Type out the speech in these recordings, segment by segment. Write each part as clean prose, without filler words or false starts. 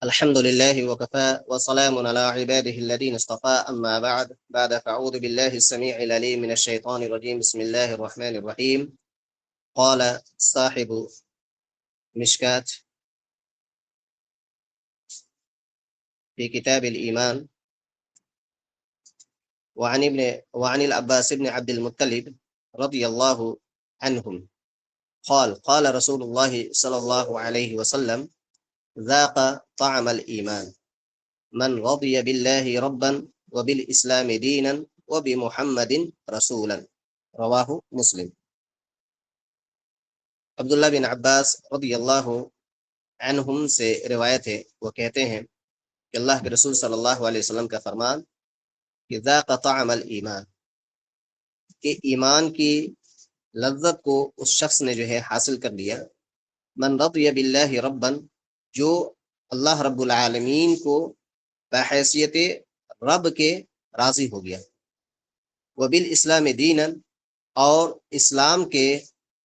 الحمد لله وكفى وسلام على عباده الذين اصطفى أما بعد فأعوذ بالله السميع العليم من الشيطان الرجيم بسم الله الرحمن الرحيم. قال صاحب مشكات في كتاب الإيمان وعن العباس بن عبد المطلب رضي الله عنهم قال رسول الله صلى الله عليه وسلم ذاق طعم الإيمان من رضي بالله ربا وبالإسلام دينا وبمحمد رسولا رواہ مسلم. عبداللہ بن عباس رضی اللہ عنہم سے روایت ہے، وہ کہتے ہیں کہ اللہ کے رسول صلی اللہ علیہ وسلم کا فرمان کہ ذاق طعم الایمان، کہ ایمان کی لذت کو اس شخص نے جو ہے حاصل کر لیا. من رضی باللہ ربا، جو اللہ رب العالمین کو بحیثیت رب کے راضی ہو گیا. وبالاسلام دینا، اور اسلام کے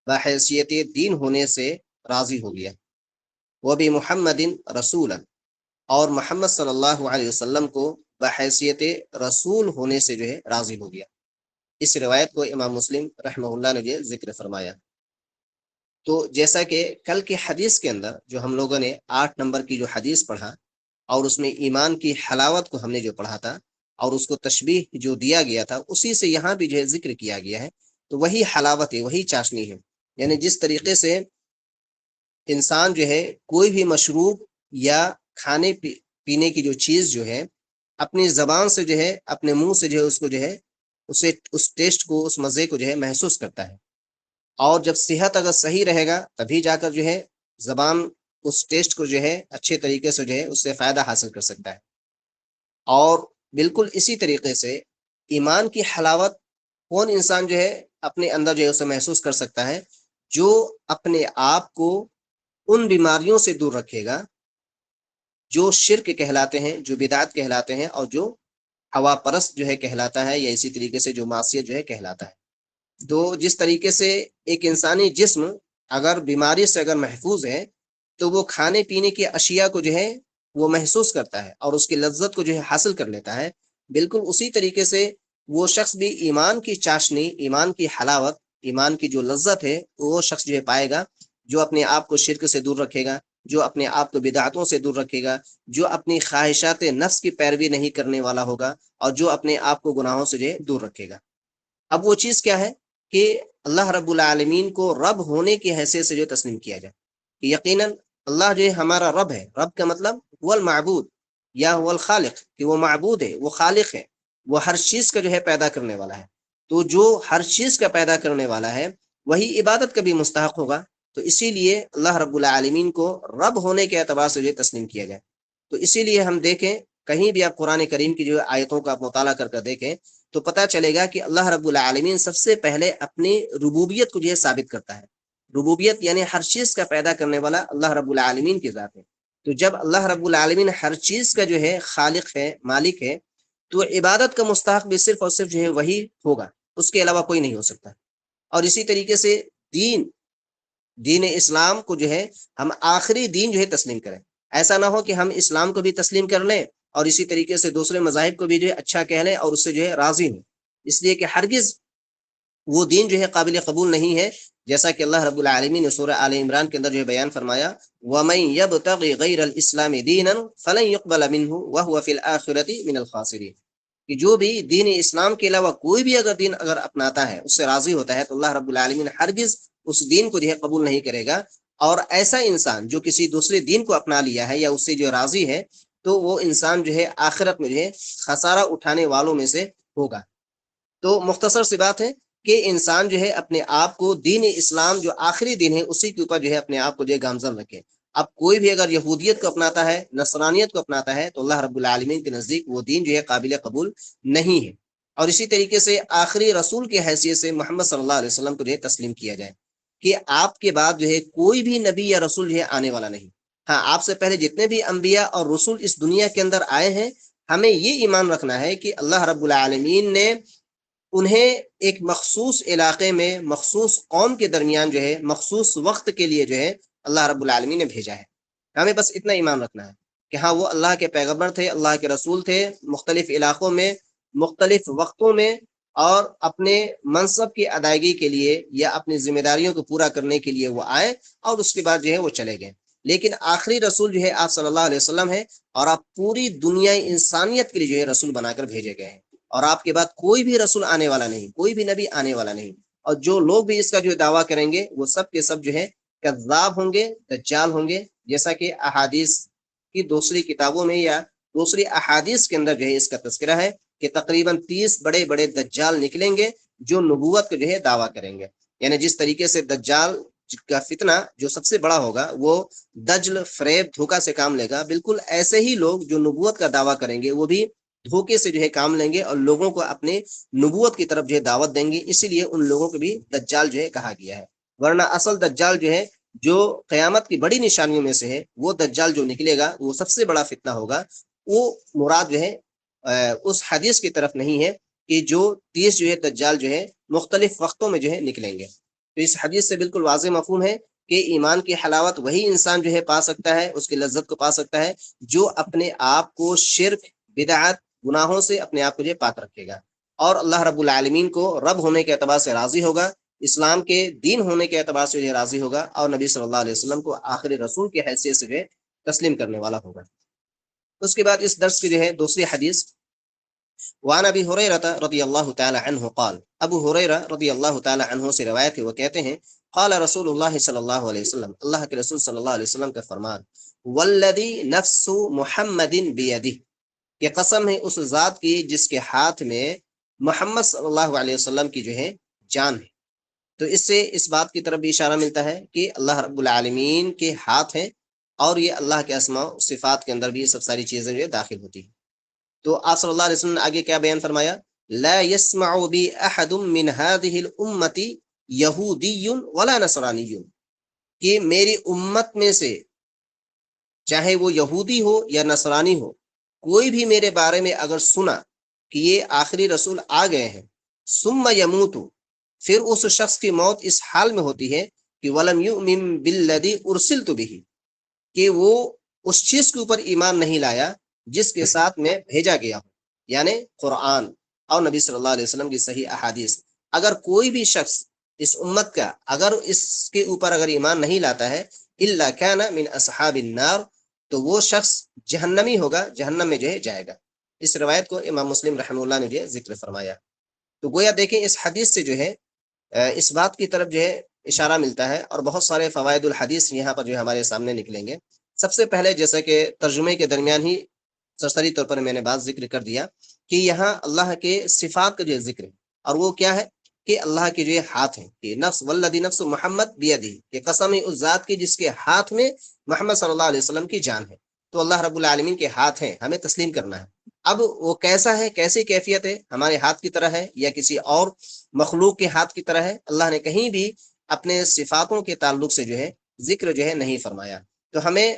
بحیثیت دین ہونے سے راضی ہو گیا. وبمحمد رسولا، اور محمد صلی اللہ علیہ وسلم کو بحیثیت رسول ہونے سے جو ہے راضی ہو گیا. اس روایت کو امام مسلم رحمہ اللہ نے جو ذکر فرمایا. تو جیسا کہ کل کے حدیث کے اندر جو ہم لوگوں نے 8 نمبر کی جو حدیث پڑھا اور اس میں ایمان کی حلاوت کو ہم نے جو پڑھا تھا اور اس کو تشبیہ جو دیا گیا تھا، اسی سے یہاں بھی جو ہے ذکر کیا گیا ہے. تو وہی حلاوت ہے، وہی چاشنی ہے. یعنی جس طریقے سے انسان جو ہے کوئی بھی مشروب یا کھانے پینے کی جو چیز جو ہے اپنی زبان سے جو ہے اپنے منہ سے جو ہے اس کو جو ہے اسے اس ٹیسٹ کو، اس مزے کو جو ہے محسوس کرتا ہے. اور جب صحت اگر صحیح رہے گا تبھی جا کر جو ہے زبان اس ٹیسٹ کو جو ہے اچھے طریقے سے جو ہے اس سے فائدہ حاصل کر سکتا ہے. اور بالکل اسی طریقے سے ایمان کی حلاوت کون انسان جو ہے اپنے اندر جو ہے اسے محسوس کر سکتا ہے؟ جو اپنے آپ کو ان بیماریوں سے دور رکھے گا جو شرک کہلاتے ہیں، جو بدعت کہلاتے ہیں، اور جو ہوا پرست جو ہے کہلاتا ہے، یا اسی طریقے سے جو معصیت جو ہے کہلاتا ہے. تو جس طریقے سے ایک انسانی جسم اگر بیماری سے اگر محفوظ ہے تو وہ کھانے پینے کی اشیاء کو جو ہے وہ محسوس کرتا ہے اور اس کی لذت کو جو ہے حاصل کر لیتا ہے. بالکل اسی طریقے سے وہ شخص بھی ایمان کی چاشنی، ایمان کی حلاوت، ایمان کی جو لذت ہے وہ شخص جو ہے پائے گا جو اپنے آپ کو شرک سے دور رکھے گا، جو اپنے آپ کو بدعتوں سے دور رکھے گا، جو اپنی خواہشات نفس کی پیروی نہیں کرنے والا ہوگا، اور جو اپنے آپ کو گناہوں سے جو ہے دور رکھے گا. اب وہ چیز کیا ہے کہ اللہ رب العالمین کو رب ہونے کی حیثیت سے جو تسلیم کیا جائے کہ یقیناً اللہ جو ہے ہمارا رب ہے. رب کا مطلب هو المعبود یا هو الخالق، کہ وہ معبود ہے، وہ خالق ہے، وہ ہر چیز کا جو ہے پیدا کرنے والا ہے. تو جو ہر چیز کا پیدا کرنے والا ہے وہی عبادت کا بھی مستحق ہوگا. تو اسی لیے اللہ رب العالمین کو رب ہونے کے اعتبار سے جو تسلیم کیا جائے. تو اسی لیے ہم دیکھیں کہیں بھی آپ قرآن کریم کی جو آیتوں کا آپ مطالعہ کر دیکھیں تو پتہ چلے گا کہ اللہ رب العالمین سب سے پہلے اپنی ربوبیت کو جو ہے ثابت کرتا ہے. ربوبیت یعنی ہر چیز کا پیدا کرنے والا اللہ رب العالمین کی ذات ہے. تو جب اللہ رب العالمین ہر چیز کا جو ہے خالق ہے، مالک ہے، تو عبادت کا مستحق بھی صرف اور صرف جو ہے وہی ہوگا، اس کے علاوہ کوئی نہیں ہو سکتا. اور اسی طریقے سے دین اسلام کو جو ہے ہم آخری دین جو ہے تسلیم کریں. ایسا نہ ہو کہ ہم اسلام کو بھی تسلیم کر لیں اور اسی طریقے سے دوسرے مذاہب کو بھی جو ہے اچھا کہہ لیں اور اس سے جو ہے راضی ہوں. اس لیے کہ ہرگز وہ دین جو ہے قابل قبول نہیں ہے، جیسا کہ اللہ رب العالمین نے سورہ آل عمران کے اندر جو ہے بیان فرمایا وَمَن يَبْتَغِ غَيْرَ الْإِسْلَامِ دِينًا فَلَن يُقْبَلَ مِنْهُ وَهُوَ فِي الْآخِرَةِ مِنَ الْخَاسِرِينَ، کہ جو بھی دین اسلام کے علاوہ کوئی بھی اگر دین اگر اپناتا ہے، اس سے راضی ہوتا ہے، تو اللہ رب العالمین ہرگز اس دین کو جو ہے قبول نہیں کرے گا. اور ایسا انسان جو کسی دوسرے دین کو اپنا لیا ہے یا اس سے جو راضی ہے تو وہ انسان جو ہے آخرت میں جو ہے خسارہ اٹھانے والوں میں سے ہوگا. تو مختصر سی بات ہے کہ انسان جو ہے اپنے آپ کو دین اسلام جو آخری دین ہے اسی کے اوپر جو ہے اپنے آپ کو جو ہے گامزن رکھے. اب کوئی بھی اگر یہودیت کو اپناتا ہے، نصرانیت کو اپناتا ہے، تو اللہ رب العالمین کے نزدیک وہ دین جو ہے قابل قبول نہیں ہے. اور اسی طریقے سے آخری رسول کی حیثیت سے محمد صلی اللہ علیہ وسلم کو جو ہے تسلیم کیا جائے کہ آپ کے بعد جو ہے کوئی بھی نبی یا رسول جو ہے آنے والا نہیں. ہاں، آپ سے پہلے جتنے بھی انبیاء اور رسول اس دنیا کے اندر آئے ہیں، ہمیں یہ ایمان رکھنا ہے کہ اللہ رب العالمین نے انہیں ایک مخصوص علاقے میں، مخصوص قوم کے درمیان جو ہے مخصوص وقت کے لیے جو ہے اللہ رب العالمین نے بھیجا ہے. ہمیں بس اتنا ایمان رکھنا ہے کہ ہاں وہ اللہ کے پیغمبر تھے، اللہ کے رسول تھے، مختلف علاقوں میں مختلف وقتوں میں، اور اپنے منصب کی ادائیگی کے لیے یا اپنی ذمہ داریوں کو پورا کرنے کے لیے وہ آئے، اور اس کے بعد جو ہے وہ چلے گئے۔ لیکن آخری رسول جو ہے آپ صلی اللہ علیہ وسلم ہے، اور آپ پوری دنیا انسانیت کے لیے جو ہے رسول بنا کر بھیجے گئے ہیں، اور آپ کے بعد کوئی بھی رسول آنے والا نہیں، کوئی بھی نبی آنے والا نہیں۔ اور جو لوگ بھی اس کا جو دعویٰ کریں گے وہ سب کے سب جو ہے کذاب ہوں گے، دجال ہوں گے، جیسا کہ احادیث کی دوسری کتابوں میں یا دوسری احادیث کے اندر جو ہے اس کا تذکرہ ہے کہ تقریباً 30 بڑے بڑے دجال نکلیں گے جو نبوت کا جو ہے دعویٰ کریں گے۔ یعنی جس طریقے سے دجال کا فتنہ جو سب سے بڑا ہوگا وہ دجل، فریب، دھوکہ سے کام لے گا، بالکل ایسے ہی لوگ جو نبوت کا دعویٰ کریں گے وہ بھی دھوکے سے جو ہے کام لیں گے اور لوگوں کو اپنے نبوت کی طرف جو ہے دعوت دیں گے، اسی لیے ان لوگوں کو بھی دجال جو ہے کہا گیا ہے۔ ورنہ اصل دجال جو ہے جو قیامت کی بڑی نشانیوں میں سے ہے، وہ دجال جو نکلے گا وہ سب سے بڑا فتنہ ہوگا، وہ مراد جو ہے اس حدیث کی طرف نہیں ہے کہ جو 30 جو ہے دجال جو ہے مختلف وقتوں میں جو ہے نکلیں گے۔ تو اس حدیث سے بالکل واضح مفہوم ہے کہ ایمان کی حلاوت وہی انسان جو ہے پا سکتا ہے، اس کی لذت کو پا سکتا ہے جو اپنے آپ کو شرک، بدعت، گناہوں سے اپنے آپ کو جو پاک رکھے گا، اور اللہ رب العالمین کو رب ہونے کے اعتبار سے راضی ہوگا، اسلام کے دین ہونے کے اعتبار سے جو ہے راضی ہوگا، اور نبی صلی اللہ علیہ وسلم کو آخری رسول کی حیثیت سے جو ہے تسلیم کرنے والا ہوگا۔ اس کے بعد اس درس کی جو ہے دوسری حدیث، وعن ابی ہریرہ رضی اللہ تعالی عنہ قال، ابو ہریرہ رضی اللہ تعالی عنہ سے روایت ہے، وہ کہتے ہیں قال رسول اللہ صلی اللہ علیہ وسلم، اللہ کے رسول صلی اللہ علیہ وسلم کا فرمان، والذی نفس محمد بیدہ، کہ قسم ہے اس ذات کی جس کے ہاتھ میں محمد صلی اللہ علیہ وسلم کی جو ہے جان ہے۔ تو اس سے اس بات کی طرف بھی اشارہ ملتا ہے کہ اللہ رب العالمین کے ہاتھ ہیں، اور یہ اللہ کے اسماء و صفات کے اندر بھی یہ سب ساری چیزیں جو ہے داخل ہوتی ہیں۔ تو آپ صلی اللہ علیہ وسلم نے آگے کیا بیان فرمایا، لا يسمع بی احد من هذه الامت یہودی ولا نصرانی، کہ میری امت میں سے چاہے وہ یہودی ہو یا نصرانی ہو، کوئی بھی میرے بارے میں اگر سنا کہ یہ آخری رسول آ گئے ہیں، ثم یموت، پھر اس شخص کی موت اس حال میں ہوتی ہے کہ ولم یؤمن بالذی ارسلت بہ، کہ وہ اس چیز کے اوپر ایمان نہیں لایا جس کے ساتھ میں بھیجا گیا ہوں، یعنی قرآن اور نبی صلی اللہ علیہ وسلم کی صحیح احادیث۔ اگر کوئی بھی شخص اس امت کا اگر اس کے اوپر اگر ایمان نہیں لاتا ہے، الا کان من اصحاب النار، تو وہ شخص جہنمی ہوگا، جہنم میں جو ہے جائے گا۔ اس روایت کو امام مسلم رحمہ اللہ نے جو ہے ذکر فرمایا۔ تو گویا دیکھیں اس حدیث سے جو ہے اس بات کی طرف جو ہے اشارہ ملتا ہے، اور بہت سارے فوائد الحدیث یہاں پر جو ہمارے سامنے نکلیں گے۔ سب سے پہلے جیسا کہ ترجمے کے درمیان ہی سرسری طور پر میں نے بات ذکر کر دیا کہ یہاں اللہ کے صفات کا جو ذکر ہے، اور وہ کیا ہے کہ اللہ کے جو ہاتھ ہیں، کہ نفس والذی نفس محمد بیدہ، کہ قسم اس ذات کی جس کے ہاتھ میں محمد صلی اللہ علیہ وسلم کی جان ہے۔ تو اللہ رب العالمین کے ہاتھ ہیں، ہمیں تسلیم کرنا ہے۔ اب وہ کیسا ہے، کیسی کیفیت ہے، ہمارے ہاتھ کی طرح ہے یا کسی اور مخلوق کے ہاتھ کی طرح ہے؟ اللہ نے کہیں بھی اپنے صفاتوں کے تعلق سے جو ہے ذکر جو ہے نہیں فرمایا۔ تو ہمیں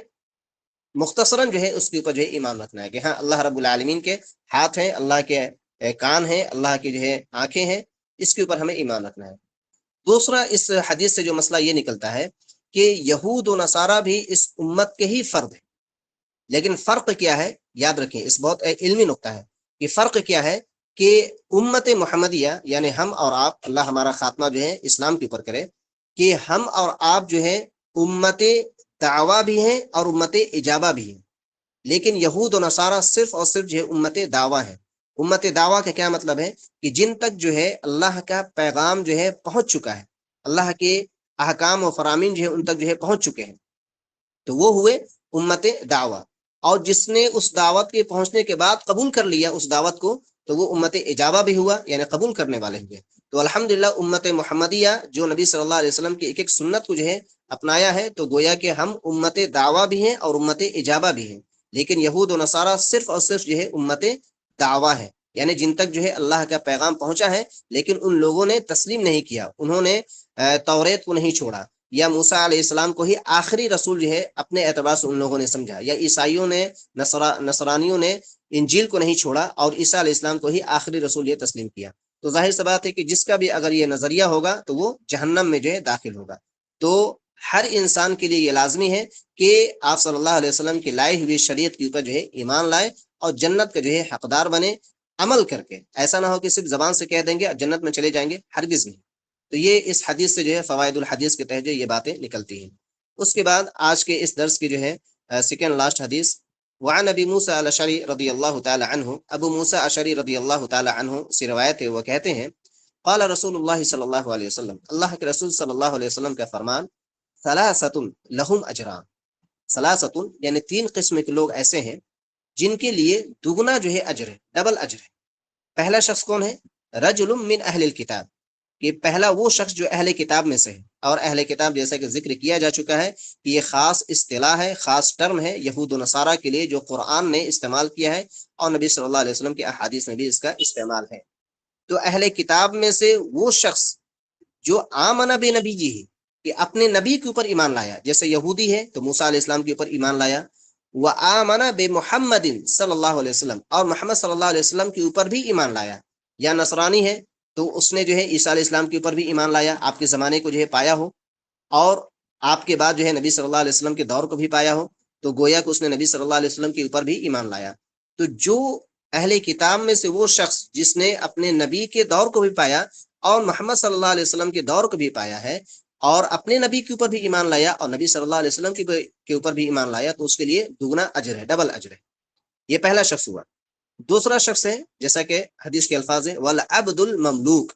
مختصراً جو ہے اس کے اوپر جو ہے ایمان رکھنا ہے کہ ہاں اللہ رب العالمین کے ہاتھ ہیں، اللہ کے کان ہیں، اللہ کی جو ہے آنکھیں ہیں، اس کے اوپر ہمیں ایمان رکھنا ہے۔ دوسرا اس حدیث سے جو مسئلہ یہ نکلتا ہے کہ یہود و نصارہ بھی اس امت کے ہی فرد ہیں، لیکن فرق کیا ہے؟ یاد رکھیں، اس بہت علمی نقطہ ہے کہ فرق کیا ہے کہ امت محمدیہ یعنی ہم اور آپ، اللہ ہمارا خاتمہ جو ہے اسلام کے اوپر کرے، کہ ہم اور آپ جو ہے امت دعویٰ بھی ہیں اور امت اجابہ بھی ہیں، لیکن یہود و نصارہ صرف اور صرف جو ہے امت دعویٰ ہے۔ امت دعویٰ کا کیا مطلب ہے کہ جن تک جو ہے اللہ کا پیغام جو ہے پہنچ چکا ہے، اللہ کے احکام و فرامین جو ہے ان تک جو ہے پہنچ چکے ہیں، تو وہ ہوئے امت دعویٰ۔ اور جس نے اس دعوت کے پہنچنے کے بعد قبول کر لیا اس دعوت کو، تو وہ امت اجابہ بھی ہوا، یعنی قبول کرنے والے ہوئے۔ تو الحمدللہ امت محمدیہ جو نبی صلی اللہ علیہ وسلم کی ایک ایک سنت کو جو ہے اپنایا ہے، تو گویا کہ ہم امت دعویٰ بھی ہیں اور امت اجابہ بھی ہیں۔ لیکن یہود و نصارہ صرف اور صرف جو ہے امت دعویٰ ہے، یعنی جن تک جو ہے اللہ کا پیغام پہنچا ہے، لیکن ان لوگوں نے تسلیم نہیں کیا، انہوں نے توریت کو نہیں چھوڑا، یا موسیٰ علیہ السلام کو ہی آخری رسول جو ہے اپنے اعتبار سے ان لوگوں نے سمجھا، یا عیسائیوں نے نصرانیوں نے انجیل کو نہیں چھوڑا اور عیسیٰ علیہ السلام کو ہی آخری رسول یہ تسلیم کیا۔ تو ظاہر سی بات ہے کہ جس کا بھی اگر یہ نظریہ ہوگا تو وہ جہنم میں جو ہے داخل ہوگا۔ تو ہر انسان کے لیے یہ لازمی ہے کہ آپ صلی اللہ علیہ وسلم کی لائی ہوئی شریعت کے اوپر جو ہے ایمان لائے اور جنت کا جو ہے حقدار بنے عمل کر کے. ایسا نہ ہو کہ صرف زبان سے کہہ دیں گے جنت میں چلے جائیں گے، ہرگز نہیں. تو یہ اس حدیث سے جو ہے فوائد الحدیث کے تحت جو یہ باتیں نکلتی ہیں. اس کے بعد آج کے اس درس کی جو ہے سیکنڈ لاسٹ حدیث، وعن ابی موسیٰ الاشعری رضی اللہ تعالی عنہ، ابو موسیٰ اشعری رضی اللہ تعالی عنہ سے روایت ہے، وہ کہتے ہیں قال رسول اللہ صلی اللہ علیہ وسلم، اللہ کے رسول صلی اللہ علیہ وسلم کا فرمان، ثلاثۃ لہم اجران، ثلاثۃ یعنی تین قسم کے لوگ ایسے ہیں جن کے لیے دگنا جو ہے اجر ہے، ڈبل اجر ہے. پہلا شخص کون ہے؟ رجل من اہل الکتاب، کہ پہلا وہ شخص جو اہل کتاب میں سے ہے. اور اہل کتاب جیسا کہ ذکر کیا جا چکا ہے کہ یہ خاص اصطلاح ہے، خاص ٹرم ہے یہود و نصارہ کے لیے جو قرآن نے استعمال کیا ہے اور نبی صلی اللہ علیہ وسلم کی احادیث میں بھی اس کا استعمال ہے. تو اہل کتاب میں سے وہ شخص جو آمن بنبی جی، کہ اپنے نبی کے اوپر ایمان لایا، جیسے یہودی ہے تو موسیٰ علیہ السلام کے اوپر ایمان لایا، وآمن بمحمد صلی اللہ علیہ وسلم، اور محمد صلی اللہ علیہ وسلم کے اوپر بھی ایمان لایا. یا نصرانی ہے تو اس نے جو ہے عیسیٰ علیہ السلام کے اوپر بھی ایمان لایا، آپ کے زمانے کو جو ہے پایا ہو، اور آپ کے بعد جو ہے نبی صلی اللہ علیہ وسلم کے دور کو بھی پایا ہو، تو گویا کہ اس نے نبی صلی اللہ علیہ وسلم کے اوپر بھی ایمان لایا. تو جو اہل کتاب میں سے وہ شخص جس نے اپنے نبی کے دور کو بھی پایا اور محمد صلی اللہ علیہ وسلم کے دور کو بھی پایا ہے اور اپنے نبی کے اوپر بھی ایمان لایا اور نبی صلی اللہ علیہ وسلم کے اوپر بھی ایمان لایا، تو اس کے لیے دگنا اجر ہے، ڈبل اجر ہے. یہ پہلا شخص ہوا. دوسرا شخص ہے جیسا کہ حدیث کے الفاظ ہیں والعبد المملوک،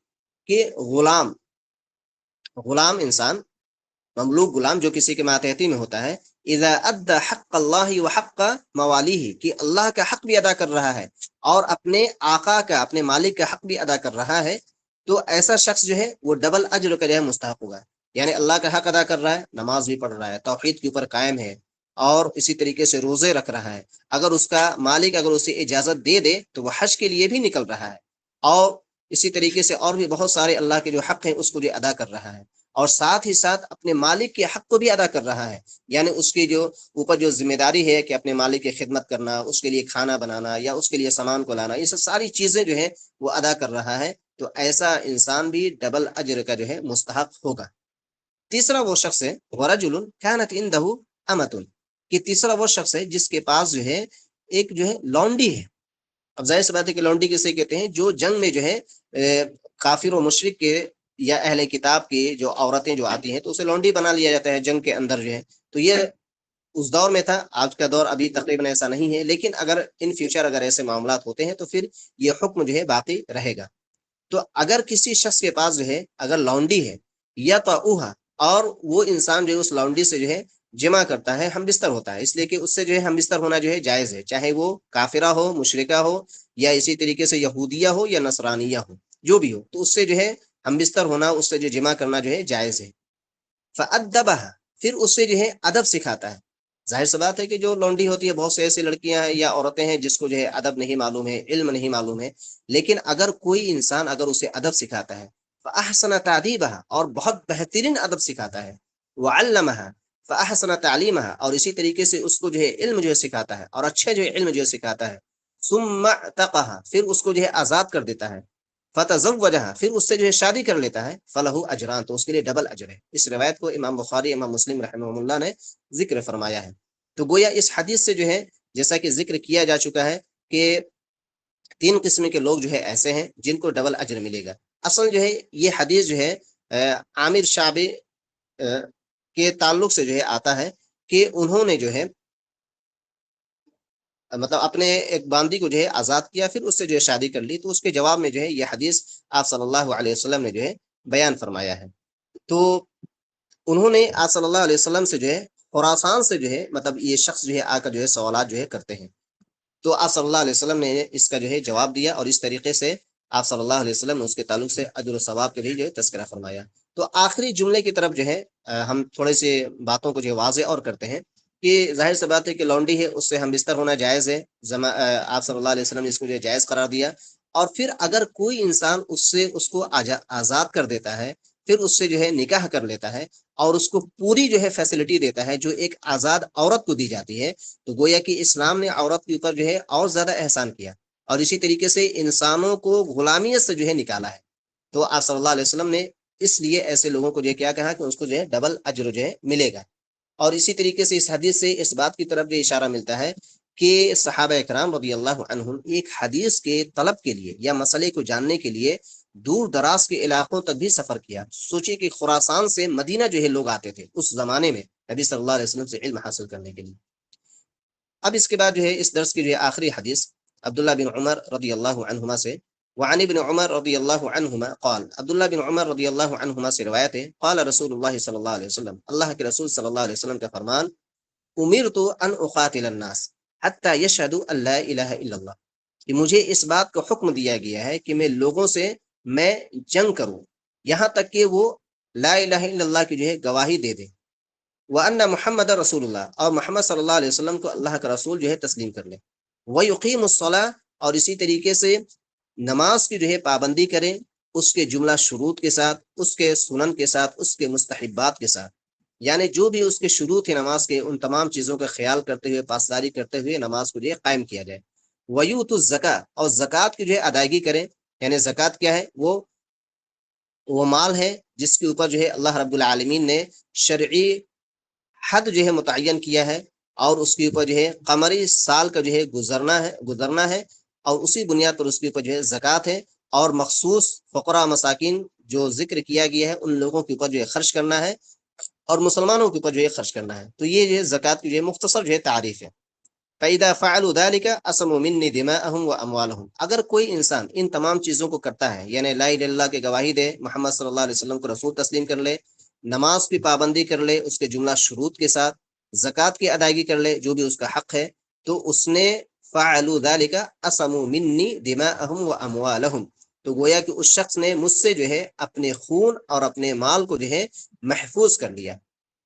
کہ غلام، غلام انسان، مملوک غلام جو کسی کے ماتحتی میں ہوتا ہے، اذا ادى حق اللہ وحق موالیہ، کہ اللہ کا حق بھی ادا کر رہا ہے اور اپنے آقا کا، اپنے مالک کا حق بھی ادا کر رہا ہے، تو ایسا شخص جو ہے وہ ڈبل اجر کا جو ہے مستحق ہوگا. یعنی اللہ کا حق ادا کر رہا ہے، نماز بھی پڑھ رہا ہے، توحید کے اوپر قائم ہے، اور اسی طریقے سے روزے رکھ رہا ہے. اگر اس کا مالک اگر اسے اجازت دے دے تو وہ حج کے لیے بھی نکل رہا ہے، اور اسی طریقے سے اور بھی بہت سارے اللہ کے جو حق ہیں اس کو جو ادا کر رہا ہے، اور ساتھ ہی ساتھ اپنے مالک کے حق کو بھی ادا کر رہا ہے. یعنی اس کی جو اوپر جو ذمہ داری ہے کہ اپنے مالک کی خدمت کرنا، اس کے لیے کھانا بنانا یا اس کے لیے سامان کو لانا، یہ سب ساری چیزیں جو ہے وہ ادا کر رہا ہے، تو ایسا انسان بھی ڈبل اجر کا جو ہے مستحق ہوگا. تیسرا وہ شخص ہے ورجل كانت عنده امة، کہ تیسرا وہ شخص ہے جس کے پاس جو ہے ایک جو ہے لونڈی ہے. اب ظاہر سی بات ہے کہ لونڈی کسے کہتے ہیں؟ جو جنگ میں جو ہے کافر و مشرک کے یا اہل کتاب کی جو عورتیں جو آتی ہیں تو اسے لونڈی بنا لیا جاتا ہے جنگ کے اندر جو ہے. تو یہ اس دور میں تھا، آج کا دور ابھی تقریباً ایسا نہیں ہے، لیکن اگر ان فیوچر اگر ایسے معاملات ہوتے ہیں تو پھر یہ حکم جو ہے باقی رہے گا. تو اگر کسی شخص کے پاس جو ہے اگر لونڈی ہے یا تو اور وہ انسان جو ہے اس لونڈی سے جو ہے جمع کرتا ہے، ہم بستر ہوتا ہے، اس لیے کہ اس سے جو ہے ہم بستر ہونا جو ہے جائز ہے، چاہے وہ کافرہ ہو، مشرکہ ہو، یا اسی طریقے سے یہودیہ ہو یا نصرانیہ ہو، جو بھی ہو، تو اس سے جو ہے ہم بستر ہونا، اس سے جو جمع کرنا جو ہے جائز ہے. فَأَدَّبَهَا، پھر اس سے جو ہے ادب سکھاتا ہے. ظاہر سی بات ہے کہ جو لونڈی ہوتی ہے، بہت سے ایسی لڑکیاں ہیں یا عورتیں ہیں جس کو جو ہے ادب نہیں معلوم ہے، علم نہیں معلوم ہے، لیکن اگر کوئی انسان اگر اسے ادب سکھاتا ہے، فَأَحْسَنَ تَعْدِيبَهَا، اور بہت بہترین ادب سکھاتا ہے، وَعَلَّمَهَا فَأَحْسَنَ تَعْلِيمَهَا، اور اسی طریقے سے اس کو جو ہے علم جو ہے سکھاتا ہے اور اچھے جو ہے علم جو ہے سکھاتا ہے، ثُمَّ اعْتَقَهَا، پھر اس کو جو ہے آزاد کر دیتا ہے، فتزوجها، پھر اس سے جو ہے شادی کر لیتا ہے، فلہ اجران، تو اس کے لیے ڈبل اجر ہے. اس روایت کو امام بخاری، امام مسلم رحمہ اللہ نے ذکر فرمایا ہے. تو گویا اس حدیث سے جو ہے جیسا کہ ذکر کیا جا چکا ہے کہ تین قسم کے لوگ جو ہے ایسے ہیں جن کو ڈبل اجر ملے گا. اصل جو ہے یہ حدیث جو ہے عامر شعبی کے تعلق سے جو ہے آتا ہے کہ انہوں نے جو ہے مطلب اپنے ایک باندی کو جو ہے آزاد کیا، پھر اس سے جو ہے شادی کر لی، تو اس کے جواب میں جو ہے یہ حدیث آپ صلی اللہ علیہ وسلم نے جو ہے بیان فرمایا ہے. تو انہوں نے آپ صلی اللہ علیہ وسلم سے جو ہے خراسان سے جو ہے مطلب یہ شخص جو ہے آ کر جو ہے سوالات جو ہے کرتے ہیں، تو آپ صلی اللہ علیہ وسلم نے اس کا جو ہے جواب دیا، اور اس طریقے سے آپ صلی اللہ علیہ وسلم نے اس کے تعلق سے اجر و ثواب کے بھی جو ہے تذکرہ فرمایا. تو آخری جملے کی طرف جو ہے ہم تھوڑے سے باتوں کو جو ہے واضح اور کرتے ہیں کہ ظاہر سی بات ہے کہ لونڈی ہے، اس سے ہم بستر ہونا جائز ہے، آپ صلی اللہ علیہ وسلم نے اس کو جو ہے جائز قرار دیا. اور پھر اگر کوئی انسان اس سے اس کو آزاد کر دیتا ہے، پھر اس سے جو ہے نکاح کر لیتا ہے اور اس کو پوری جو ہے فیسلٹی دیتا ہے جو ایک آزاد عورت کو دی جاتی ہے، تو گویا کہ اسلام نے عورت کے اوپر جو ہے اور زیادہ احسان کیا، اور اسی طریقے سے انسانوں کو غلامیت سے جو ہے نکالا ہے. تو آپ صلی اللہ علیہ وسلم نے اس لیے ایسے لوگوں کو جو ہے کیا کہا کہ اس کو جو ہے ڈبل اجر جو ہے ملے گا۔ اور اسی طریقے سے اس حدیث سے اس بات کی طرف جو اشارہ ملتا ہے کہ صحابہ اکرام رضی اللہ عنہم ایک حدیث کے طلب کے لیے یا مسئلے کو جاننے کے لیے دور دراز کے علاقوں تک بھی سفر کیا۔ سوچیں کہ خراسان سے مدینہ جو ہے لوگ آتے تھے اس زمانے میں نبی صلی اللہ علیہ وسلم سے علم حاصل کرنے کے لیے۔ اب اس کے بعد جو ہے اس درس کی جو ہے آخری حدیث عبداللہ بن عمر رضی اللہ عنہما سے، وعن ابن عمر رضی اللہ عنہما قال، عبداللہ بن عمر رضی اللہ عنہما سے روایت ہے، قال رسول اللہ صلی اللہ علیہ وسلم، اللہ کے رسول صلی اللہ علیہ وسلم کا فرمان، امرت ان اقاتل الناس حتی یشہدوا ان لا الہ الا اللہ، کہ مجھے اس بات کا حکم دیا گیا ہے کہ میں لوگوں سے میں جنگ کروں یہاں تک کہ وہ لا الہ الا اللہ کی جو ہے گواہی دے دیں، وَأَنَّ محمد رسول اللہ، اور محمد صلی اللہ علیہ وسلم کو اللہ کا رسول جو ہے تسلیم کر لیں، وَيُقِيمُ الصَّلَاةَ، اور اسی طریقے سے نماز کی جو ہے پابندی کریں، اس کے جملہ شروط کے ساتھ، اس کے سنن کے ساتھ، اس کے مستحبات کے ساتھ، یعنی جو بھی اس کے شروط ہیں نماز کے ان تمام چیزوں کا خیال کرتے ہوئے پاسداری کرتے ہوئے نماز کو جو ہے قائم کیا جائے، وَيُؤْتُوا الزَّكَاةَ، اور زکوٰۃ کی جو ہے ادائیگی کریں، یعنی زکوٰۃ کیا ہے، وہ مال ہے جس کے اوپر جو ہے اللہ رب العالمین نے شرعی حد جو ہے متعین کیا ہے، اور اس کے اوپر جو ہے قمری سال کا جو ہے گزرنا ہے، اور اسی بنیاد پر اس کے اوپر جو ہے زکوٰۃ ہے، اور مخصوص فقراء مساکین جو ذکر کیا گیا ہے ان لوگوں کے اوپر جو ہے خرچ کرنا ہے، اور مسلمانوں کے اوپر جو ہے خرچ کرنا ہے۔ تو یہ جو ہے زکوٰۃ کی جو ہے مختصر جو ہے تعریف ہے۔ فَإِذَا فَعَلُوا ذَلِكَ أَصَمُوا مِنِّي دِمَاءَهُمْ وَأَمْوَالَهُمْ، اگر کوئی انسان ان تمام چیزوں کو کرتا ہے، یعنی لا الہ الا اللہ کی گواہی دے، محمد صلی اللہ علیہ وسلم کو رسول تسلیم کر لے، نماز کی پابندی کر لے اس کے جملہ شروط کے ساتھ، زکوٰۃ کی ادائیگی کر لے جو بھی اس کا حق ہے، تو اس نے فَعَلُوا ذَلِكَ أَصَمُوا مِنِّي دِمَاءَهُمْ وَأَمْوَالَهُمْ، تو گویا کہ اس شخص نے مجھ سے جو ہے اپنے خون اور اپنے مال کو جو ہے محفوظ کر لیا،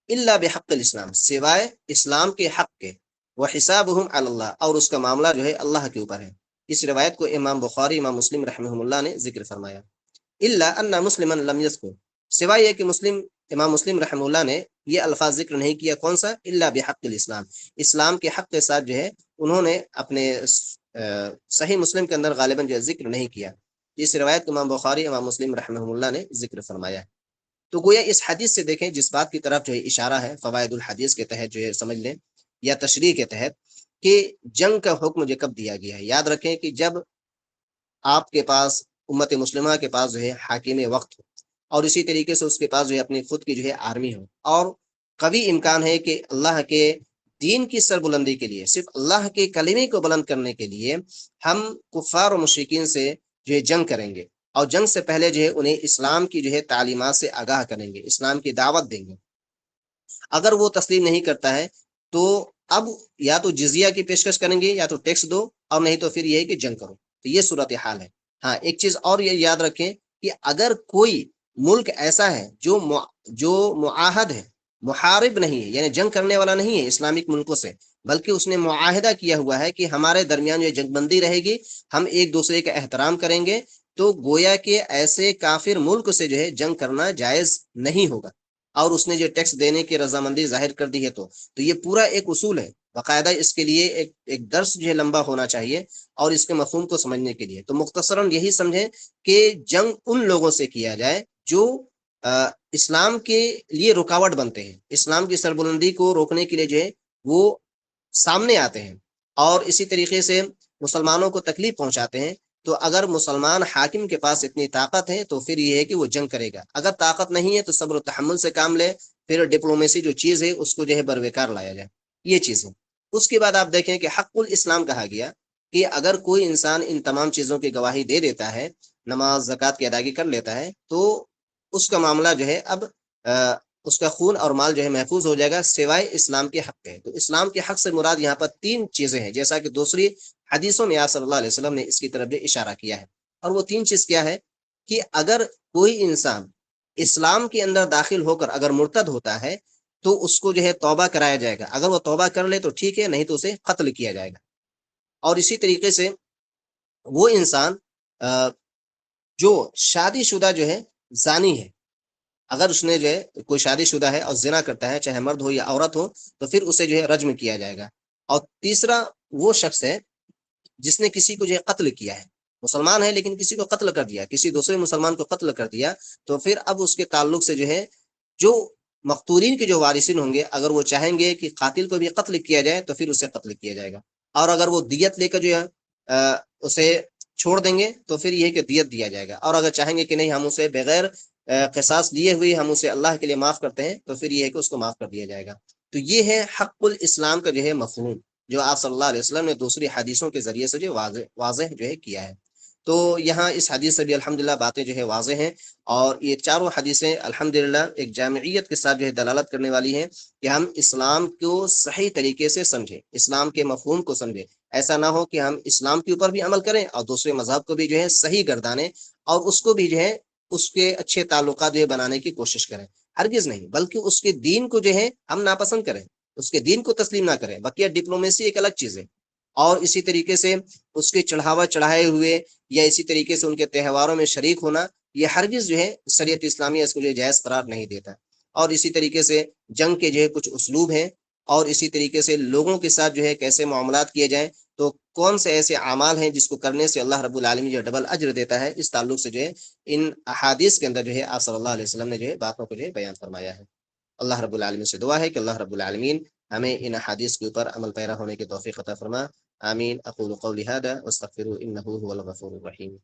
الا بحق الاسلام، سوائے اسلام کے حق کے، وحسابهم علی اللہ، اور اس کا معاملہ جو ہے اللہ کے اوپر ہے۔ اس روایت کو امام بخاری امام مسلم رحمہ اللہ نے ذکر فرمایا، الا ان مسلما لم یذکر، سوائے یہ کہ امام مسلم رحمہ اللہ نے یہ الفاظ ذکر نہیں کیا، کون سا؟ الا بحق الاسلام، اسلام کے حق کے ساتھ جو ہے انہوں نے اپنے صحیح مسلم کے اندر غالباً جو ہے ذکر نہیں کیا۔ اس روایت کو امام بخاری امام مسلم رحمہ اللہ نے ذکر فرمایا۔ تو گویا اس حدیث سے دیکھیں جس بات کی طرف جو ہے اشارہ ہے فوائد الحدیث کے تحت جو ہے سمجھ لیں، یا تشریح کے تحت، کہ جنگ کا حکم جو کب دیا گیا ہے۔ یاد رکھیں کہ جب آپ کے پاس امت مسلمہ کے پاس جو ہے حاکم وقت ہو، اور اسی طریقے سے اس کے پاس جو ہے اپنی خود کی جو ہے آرمی ہو، اور قوی امکان ہے کہ اللہ کے دین کی سربلندی کے لیے، صرف اللہ کے کلمے کو بلند کرنے کے لیے ہم کفار و مشرکین سے جو ہے جنگ کریں گے، اور جنگ سے پہلے جو ہے انہیں اسلام کی جو ہے تعلیمات سے آگاہ کریں گے، اسلام کی دعوت دیں گے۔ اگر وہ تسلیم نہیں کرتا ہے تو اب یا تو جزیہ کی پیشکش کریں گے، یا تو ٹیکس دو، اور نہیں تو پھر یہ ہے کہ جنگ کرو۔ تو یہ صورتحال ہے۔ ہاں، ایک چیز اور یہ یاد رکھیں کہ اگر کوئی ملک ایسا ہے جو معاہد ہے، محارب نہیں ہے، یعنی جنگ کرنے والا نہیں ہے اسلامک ملکوں سے، بلکہ اس نے معاہدہ کیا ہوا ہے کہ ہمارے درمیان جو جنگ بندی رہے گی، ہم ایک دوسرے کا احترام کریں گے، تو گویا کہ ایسے کافر ملک سے جو ہے جنگ کرنا جائز نہیں ہوگا، اور اس نے جو ٹیکس دینے کی رضامندی ظاہر کر دی ہے تو یہ پورا ایک اصول ہے باقاعدہ، اس کے لیے ایک درس جو ہے لمبا ہونا چاہیے، اور اس کے مفہوم کو سمجھنے کے لیے تو مختصراً یہی سمجھیں کہ جنگ ان لوگوں سے کیا جائے جو اسلام کے لیے رکاوٹ بنتے ہیں، اسلام کی سربلندی کو روکنے کے لیے جو ہے وہ سامنے آتے ہیں، اور اسی طریقے سے مسلمانوں کو تکلیف پہنچاتے ہیں۔ تو اگر مسلمان حاکم کے پاس اتنی طاقت ہے تو پھر یہ ہے کہ وہ جنگ کرے گا، اگر طاقت نہیں ہے تو صبر و تحمل سے کام لے، پھر ڈپلومیسی جو چیز ہے اس کو جو ہے برویکار لایا جائے، یہ چیز ہے۔ اس کے بعد آپ دیکھیں کہ حق الاسلام کہا گیا کہ اگر کوئی انسان ان تمام چیزوں کی گواہی دے دیتا ہے، نماز زکوٰۃ کی ادائیگی کر لیتا ہے، تو اس کا معاملہ جو ہے اب اس کا خون اور مال جو ہے محفوظ ہو جائے گا، سوائے اسلام کے حق کے۔ تو اسلام کے حق سے مراد یہاں پر 3 چیزیں ہیں، جیسا کہ دوسری حدیثوں میں آپ صلی اللہ علیہ وسلم نے اس کی طرف اشارہ کیا ہے، اور وہ 3 چیز کیا ہے کہ اگر کوئی انسان اسلام کے اندر داخل ہو کر اگر مرتد ہوتا ہے تو اس کو جو ہے توبہ کرایا جائے گا، اگر وہ توبہ کر لے تو ٹھیک ہے، نہیں تو اسے قتل کیا جائے گا۔ اور اسی طریقے سے وہ انسان جو شادی شدہ جو ہے زانی ہے، اگر اس نے جو ہے کوئی شادی شدہ ہے اور زنا کرتا ہے، چاہے مرد ہو یا عورت ہو، تو پھر اسے جو ہے رجم کیا جائے گا۔ اور تیسرا وہ شخص ہے جس نے کسی کو جو ہے قتل کیا ہے، مسلمان ہے لیکن کسی کو قتل کر دیا، کسی دوسرے مسلمان کو قتل کر دیا، تو پھر اب اس کے تعلق سے جو ہے جو مقتولین کے جو وارثین ہوں گے، اگر وہ چاہیں گے کہ قاتل کو بھی قتل کیا جائے تو پھر اسے قتل کیا جائے گا، اور اگر وہ دیت لے کر جو ہے اسے چھوڑ دیں گے تو پھر یہ کہ دیت دیا جائے گا، اور اگر چاہیں گے کہ نہیں ہم اسے بغیر قصاص لیے ہوئے ہم اسے اللہ کے لیے معاف کرتے ہیں تو پھر یہ ہے کہ اس کو معاف کر دیا جائے گا۔ تو یہ ہے حق الاسلام کا جو ہے مفہوم، جو آپ صلی اللہ علیہ وسلم نے دوسری حدیثوں کے ذریعے سے جو واضح جو ہے کیا ہے۔ تو یہاں اس حدیث سے بھی الحمدللہ باتیں جو ہے واضح ہیں، اور یہ چاروں حدیثیں الحمدللہ ایک جامعیت کے ساتھ جو ہے دلالت کرنے والی ہیں کہ ہم اسلام کو صحیح طریقے سے سمجھیں، اسلام کے مفہوم کو سمجھیں۔ ایسا نہ ہو کہ ہم اسلام کے اوپر بھی عمل کریں اور دوسرے مذہب کو بھی جو ہے صحیح گردانیں اور اس کو بھی جو ہے اس کے اچھے تعلقات جو ہے بنانے کی کوشش کریں، ہرگز نہیں، بلکہ اس کے دین کو جو ہے ہم ناپسند کریں، اس کے دین کو تسلیم نہ کریں، بقیہ ڈپلومیسی ایک الگ چیز ہے۔ اور اسی طریقے سے اس کے چڑھاوا چڑھائے ہوئے یا اسی طریقے سے ان کے تہواروں میں شریک ہونا، یہ ہرگز جو ہے شریعت اسلامیہ اس کو جو ہے جائز قرار نہیں دیتا۔ اور اسی طریقے سے جنگ کے جو ہے کچھ اسلوب ہیں، اور اسی طریقے سے لوگوں کے ساتھ جو ہے کیسے معاملات کیے جائیں، تو کون سے ایسے اعمال ہیں جس کو کرنے سے اللہ رب العالمین جو ڈبل اجر دیتا ہے، اس تعلق سے جو ہے ان احادیث کے اندر جو ہے آپ صلی اللہ علیہ وسلم نے جو ہے باتوں کو جو ہے بیان فرمایا ہے۔ اللہ رب العالمین سے دعا ہے کہ اللہ رب العالمین ہمیں ان احادیث کے اوپر عمل پیرا ہونے کی توفیق عطا فرما۔ آمین۔ اقول قولی هذا واستغفر انه هو الغفور الرحیم۔